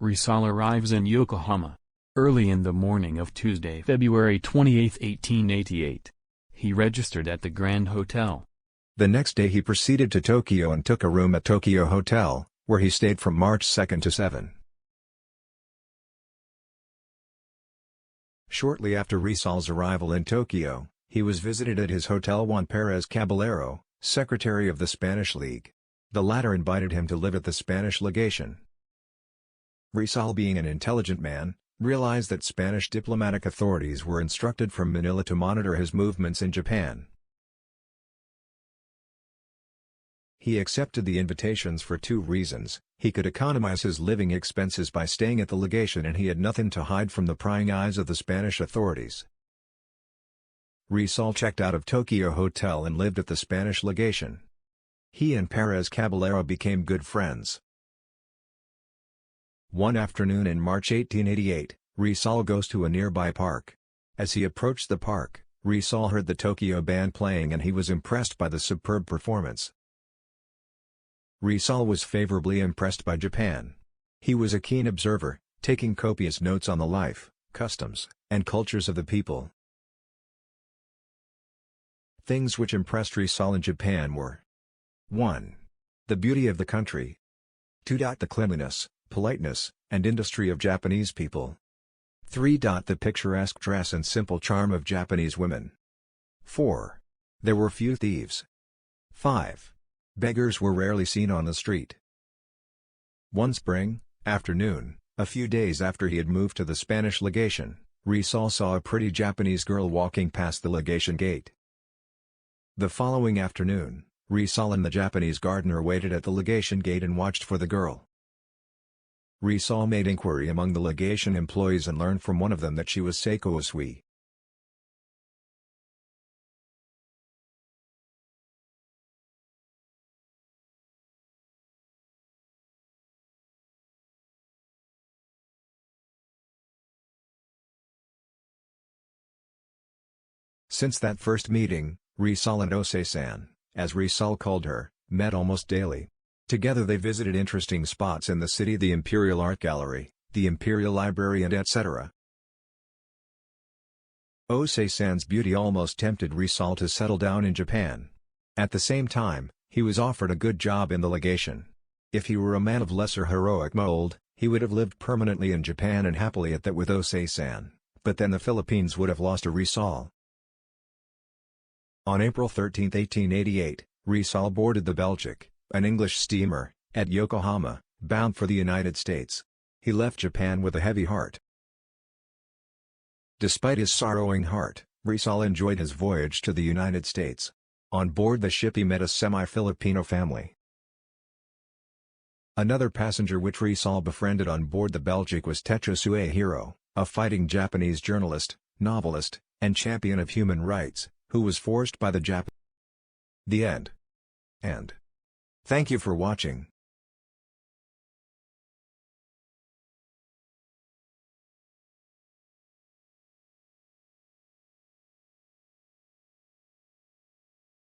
Rizal arrives in Yokohama early in the morning of Tuesday, February 28, 1888. He registered at the Grand Hotel. The next day he proceeded to Tokyo and took a room at Tokyo Hotel, where he stayed from March 2 to 7. Shortly after Rizal's arrival in Tokyo, he was visited at his hotel Juan Pérez Caballero, secretary of the Spanish League. The latter invited him to live at the Spanish legation. Rizal, being an intelligent man, realized that Spanish diplomatic authorities were instructed from Manila to monitor his movements in Japan. He accepted the invitations for two reasons: he could economize his living expenses by staying at the legation, and he had nothing to hide from the prying eyes of the Spanish authorities. Rizal checked out of Tokyo Hotel and lived at the Spanish legation. He and Pérez Caballero became good friends. One afternoon in March 1888, Rizal goes to a nearby park. As he approached the park, Rizal heard the Tokyo band playing and he was impressed by the superb performance. Rizal was favorably impressed by Japan. He was a keen observer, taking copious notes on the life, customs, and cultures of the people. Things which impressed Rizal in Japan were: 1. The beauty of the country. 2. The cleanliness, politeness, and industry of Japanese people. 3. The picturesque dress and simple charm of Japanese women. 4. There were few thieves. 5. Beggars were rarely seen on the street. One spring afternoon, a few days after he had moved to the Spanish legation, Rizal saw a pretty Japanese girl walking past the legation gate. The following afternoon, Rizal and the Japanese gardener waited at the legation gate and watched for the girl. Rizal made inquiry among the legation employees and learned from one of them that she was Seiko Osui. Since that first meeting, Rizal and Osei-san, as Rizal called her, met almost daily. Together they visited interesting spots in the city: the Imperial Art Gallery, the Imperial Library, and etc. Osei-san's beauty almost tempted Rizal to settle down in Japan. At the same time, he was offered a good job in the legation. If he were a man of lesser heroic mold, he would have lived permanently in Japan and happily at that with Osei-san, but then the Philippines would have lost to Rizal. On April 13, 1888, Rizal boarded the Belgic, an English steamer, at Yokohama, bound for the United States. He left Japan with a heavy heart. Despite his sorrowing heart, Rizal enjoyed his voyage to the United States. On board the ship he met a semi-Filipino family. Another passenger which Rizal befriended on board the Belgic was Techo Suehiro, a fighting Japanese journalist, novelist, and champion of human rights, who was forced by the Japanese. The end. Thank you for watching.